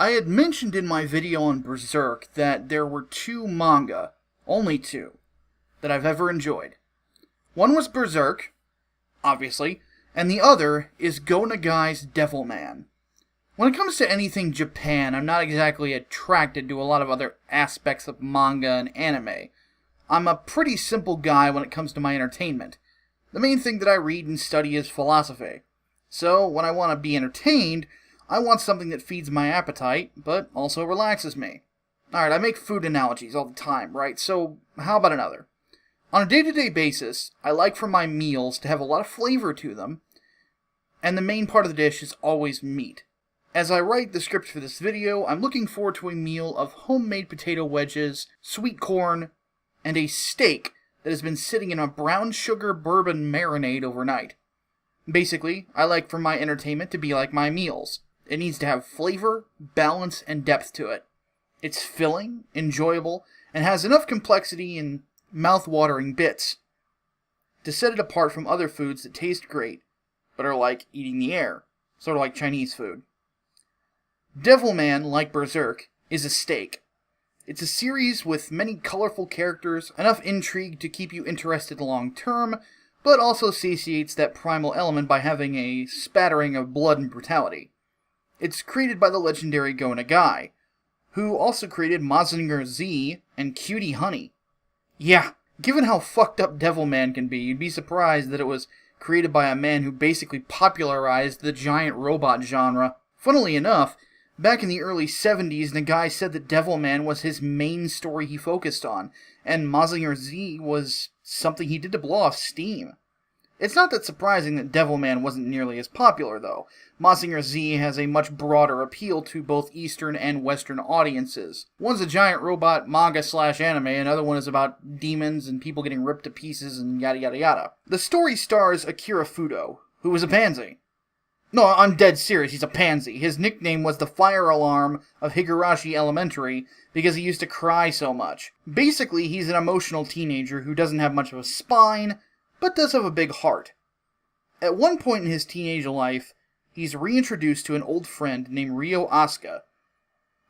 I had mentioned in my video on Berserk that there were two manga, only two, that I've ever enjoyed. One was Berserk, obviously, and the other is Go Nagai's Devilman. When it comes to anything Japan, I'm not exactly attracted to a lot of other aspects of manga and anime. I'm a pretty simple guy when it comes to my entertainment. The main thing that I read and study is philosophy. So, when I want to be entertained, I want something that feeds my appetite, but also relaxes me. Alright, I make food analogies all the time, right? So, how about another? On a day-to-day basis, I like for my meals to have a lot of flavor to them, and the main part of the dish is always meat. As I write the script for this video, I'm looking forward to a meal of homemade potato wedges, sweet corn, and a steak that has been sitting in a brown sugar bourbon marinade overnight. Basically, I like for my entertainment to be like my meals. It needs to have flavor, balance, and depth to it. It's filling, enjoyable, and has enough complexity and mouth-watering bits to set it apart from other foods that taste great, but are like eating the air, sort of like Chinese food. Devilman, like Berserk, is a steak. It's a series with many colorful characters, enough intrigue to keep you interested long term, but also satiates that primal element by having a spattering of blood and brutality. It's created by the legendary Go Nagai, who also created Mazinger Z and Cutie Honey. Yeah, given how fucked up Devilman can be, you'd be surprised that it was created by a man who basically popularized the giant robot genre. Funnily enough, back in the early 70s, Nagai said that Devilman was his main story he focused on, and Mazinger Z was something he did to blow off steam. It's not that surprising that Devilman wasn't nearly as popular, though. Mazinger Z has a much broader appeal to both Eastern and Western audiences. One's a giant robot manga/anime, another one is about demons and people getting ripped to pieces and yada yada yada. The story stars Akira Fudo, who is a pansy. No, I'm dead serious, he's a pansy. His nickname was the fire alarm of Higurashi Elementary because he used to cry so much. Basically, he's an emotional teenager who doesn't have much of a spine, but does have a big heart. At one point in his teenage life, he's reintroduced to an old friend named Ryo Asuka,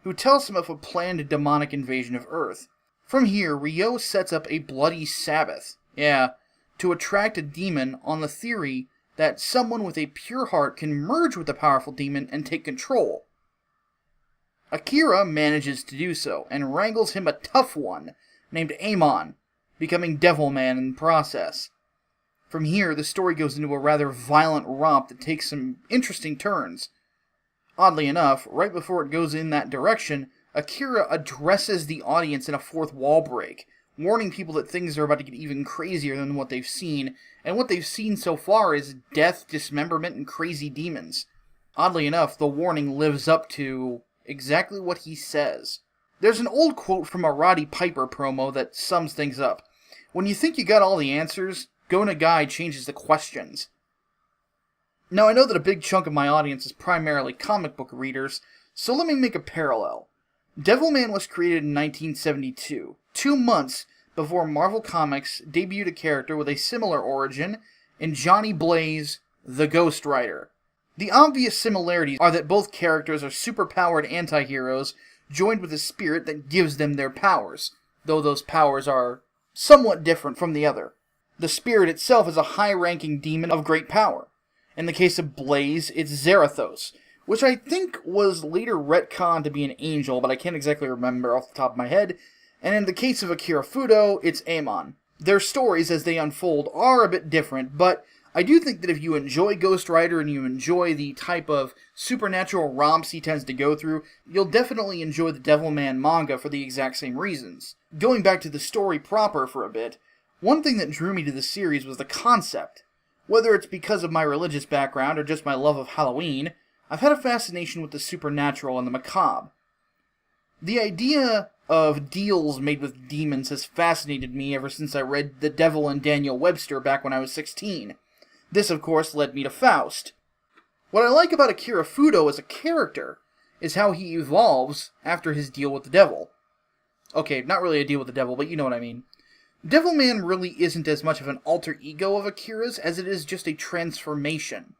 who tells him of a planned demonic invasion of Earth. From here, Ryo sets up a bloody Sabbath, to attract a demon on the theory that someone with a pure heart can merge with the powerful demon and take control. Akira manages to do so, and wrangles him a tough one named Amon, becoming Devilman in the process. From here, the story goes into a rather violent romp that takes some interesting turns. Oddly enough, right before it goes in that direction, Akira addresses the audience in a fourth wall break, warning people that things are about to get even crazier than what they've seen, and what they've seen so far is death, dismemberment, and crazy demons. Oddly enough, the warning lives up to exactly what he says. There's an old quote from a Roddy Piper promo that sums things up. When you think you got all the answers, Go Nagai changes the questions. Now, I know that a big chunk of my audience is primarily comic book readers, so let me make a parallel. Devilman was created in 1972, 2 months before Marvel Comics debuted a character with a similar origin in Johnny Blaze, the Ghost Rider. The obvious similarities are that both characters are superpowered anti-heroes joined with a spirit that gives them their powers, though those powers are somewhat different from the other. The spirit itself is a high-ranking demon of great power. In the case of Blaze, it's Zarathos, which I think was later retconned to be an angel, but I can't exactly remember off the top of my head. And in the case of Akira Fudo, it's Amon. Their stories, as they unfold, are a bit different, but I do think that if you enjoy Ghost Rider and you enjoy the type of supernatural romps he tends to go through, you'll definitely enjoy the Devilman manga for the exact same reasons. Going back to the story proper for a bit, one thing that drew me to the series was the concept. Whether it's because of my religious background or just my love of Halloween, I've had a fascination with the supernatural and the macabre. The idea of deals made with demons has fascinated me ever since I read The Devil and Daniel Webster back when I was 16. This, of course, led me to Faust. What I like about Akira Fudo as a character is how he evolves after his deal with the devil. Okay, not really a deal with the devil, but you know what I mean. Devilman really isn't as much of an alter ego of Akira's as it is just a transformation.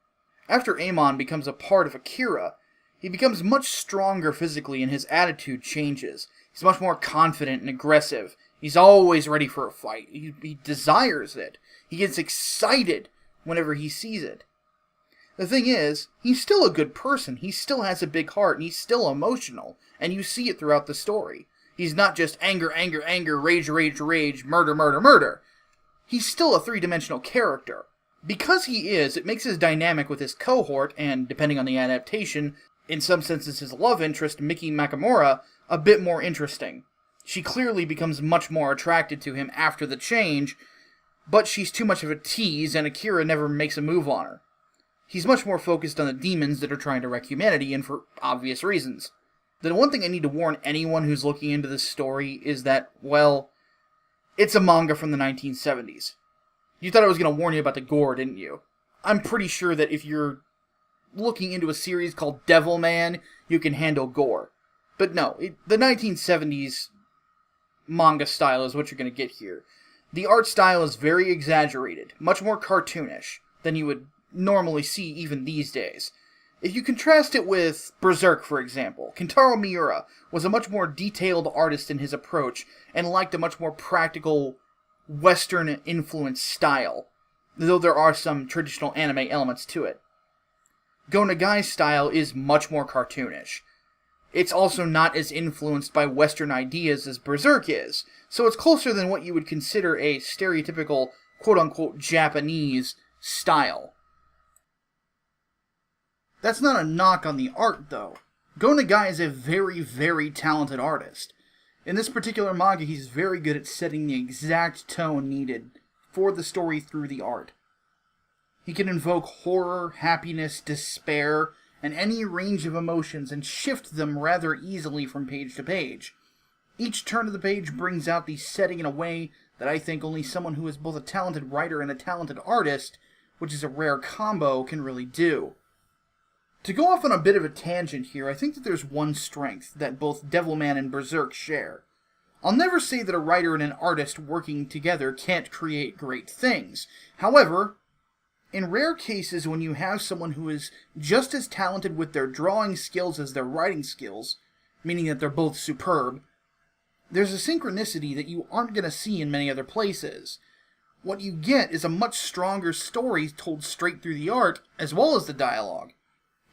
After Amon becomes a part of Akira, He becomes much stronger physically and his attitude changes. He's much more confident and aggressive. He's always ready for a fight. He desires it. He gets excited whenever he sees it. The thing is, he's still a good person. He still has a big heart, and he's still emotional. And you see it throughout the story. He's not just anger, anger, anger, rage, rage, rage, murder, murder, murder. He's still a three-dimensional character. Because he is, it makes his dynamic with his cohort, and depending on the adaptation, in some senses his love interest, Miki Nakamura, a bit more interesting. She clearly becomes much more attracted to him after the change, but she's too much of a tease, and Akira never makes a move on her. He's much more focused on the demons that are trying to wreck humanity, and for obvious reasons. The one thing I need to warn anyone who's looking into this story is that, well, it's a manga from the 1970s. You thought I was going to warn you about the gore, didn't you? I'm pretty sure that if you're looking into a series called Devilman, you can handle gore. But no, the 1970s manga style is what you're going to get here. The art style is very exaggerated, much more cartoonish than you would normally see even these days. If you contrast it with Berserk, for example, Kentaro Miura was a much more detailed artist in his approach and liked a much more practical, Western-influenced style, though there are some traditional anime elements to it. Go Nagai's style is much more cartoonish. It's also not as influenced by Western ideas as Berserk is, so it's closer than what you would consider a stereotypical, quote-unquote, Japanese style. That's not a knock on the art, though. Go Nagai is a very, very talented artist. In this particular manga, he's very good at setting the exact tone needed for the story through the art. He can invoke horror, happiness, despair, and any range of emotions and shift them rather easily from page to page. Each turn of the page brings out the setting in a way that I think only someone who is both a talented writer and a talented artist, which is a rare combo, can really do. To go off on a bit of a tangent here, I think that there's one strength that both Devilman and Berserk share. I'll never say that a writer and an artist working together can't create great things. However, in rare cases when you have someone who is just as talented with their drawing skills as their writing skills, meaning that they're both superb, there's a synchronicity that you aren't going to see in many other places. What you get is a much stronger story told straight through the art, as well as the dialogue.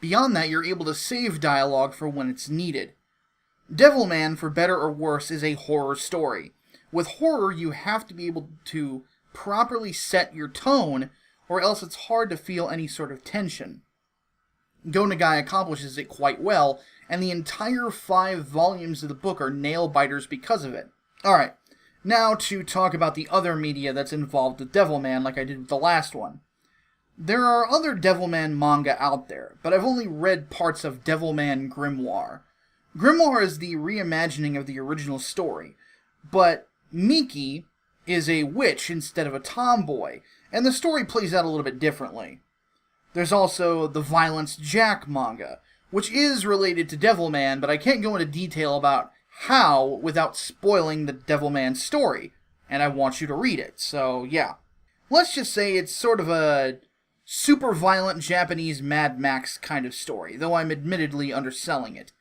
Beyond that, you're able to save dialogue for when it's needed. Devilman, for better or worse, is a horror story. With horror, you have to be able to properly set your tone, or else it's hard to feel any sort of tension. Go Nagai accomplishes it quite well, and the entire 5 volumes of the book are nail-biters because of it. Alright, now to talk about the other media that's involved with Devilman, like I did with the last one. There are other Devilman manga out there, but I've only read parts of Devilman Grimoire. Grimoire is the reimagining of the original story, but Miki is a witch instead of a tomboy, and the story plays out a little bit differently. There's also the Violence Jack manga, which is related to Devilman, but I can't go into detail about how without spoiling the Devilman story, and I want you to read it, so yeah. Let's just say it's sort of a super violent Japanese Mad Max kind of story, though I'm admittedly underselling it.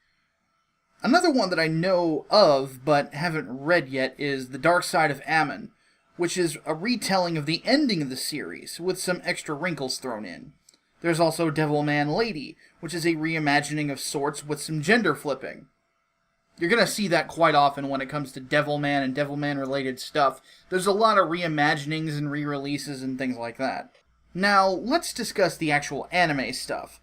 Another one that I know of, but haven't read yet, is The Dark Side of Ammon, which is a retelling of the ending of the series, with some extra wrinkles thrown in. There's also Devilman Lady, which is a reimagining of sorts with some gender flipping. You're going to see that quite often when it comes to Devilman and Devilman-related stuff. There's a lot of reimaginings and re-releases and things like that. Now, let's discuss the actual anime stuff.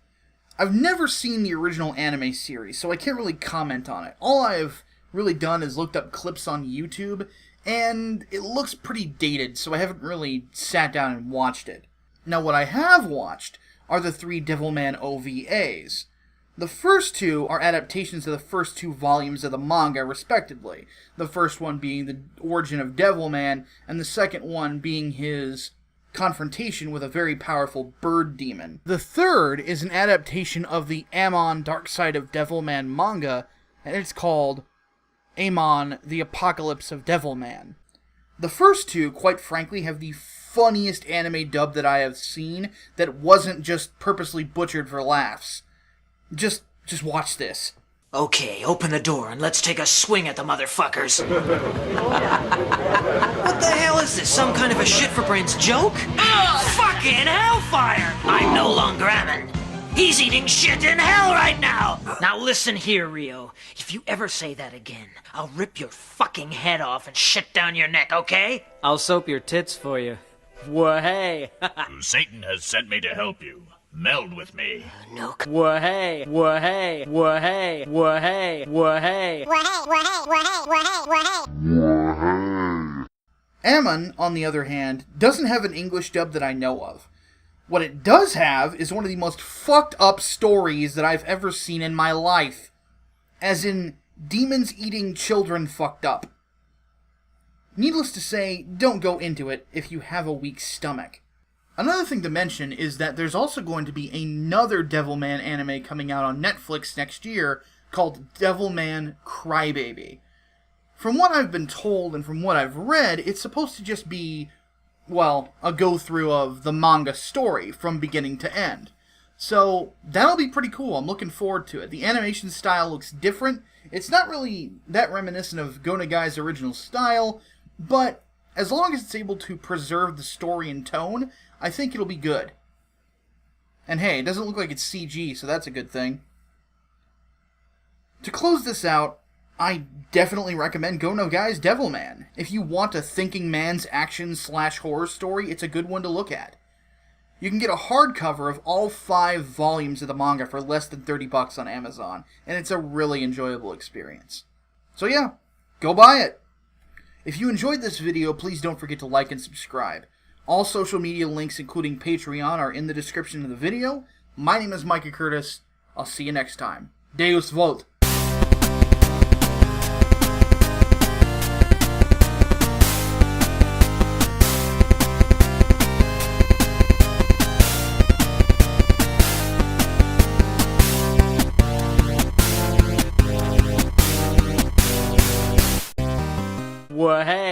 I've never seen the original anime series, so I can't really comment on it. All I've really done is looked up clips on YouTube, and it looks pretty dated, so I haven't really sat down and watched it. Now, what I have watched are the 3 Devilman OVAs. The first 2 are adaptations of the first 2 volumes of the manga, respectively. The first one being the origin of Devilman, and the second one being his confrontation with a very powerful bird demon. The third is an adaptation of the Ammon Dark Side of Devilman manga, and it's called Ammon, the Apocalypse of Devilman. The first 2, quite frankly, have the funniest anime dub that I have seen that wasn't just purposely butchered for laughs. Just Just watch this. Okay, open the door and let's take a swing at the motherfuckers. What the hell is this? Some kind of a shit for brains joke? Oh, fucking hellfire! I'm no longer Ammon. He's eating shit in hell right now! Now listen here, Rio. If you ever say that again, I'll rip your fucking head off and shit down your neck, okay? I'll soap your tits for you. Wahey! Satan has sent me to help you. Meld with me. No. Wahey! Wahey! Wahey! Wahey! Wahey! Ammon, on the other hand, doesn't have an English dub that I know of. What it does have is one of the most fucked up stories that I've ever seen in my life. As in, demons eating children fucked up. Needless to say, don't go into it if you have a weak stomach. Another thing to mention is that there's also going to be another Devilman anime coming out on Netflix next year called Devilman Crybaby. From what I've been told and from what I've read, it's supposed to just be, well, a go-through of the manga story from beginning to end. So, that'll be pretty cool. I'm looking forward to it. The animation style looks different. It's not really that reminiscent of Go Nagai's original style, but as long as it's able to preserve the story and tone, I think it'll be good. And hey, it doesn't look like it's CG, so that's a good thing. To close this out, I definitely recommend Go Nagai's Devilman. If you want a thinking man's action/horror story, it's a good one to look at. You can get a hardcover of all 5 volumes of the manga for less than $30 on Amazon, and it's a really enjoyable experience. So yeah, go buy it! If you enjoyed this video, please don't forget to like and subscribe. All social media links, including Patreon, are in the description of the video. My name is Micah Curtis. I'll see you next time. Deus Vult! Wahey!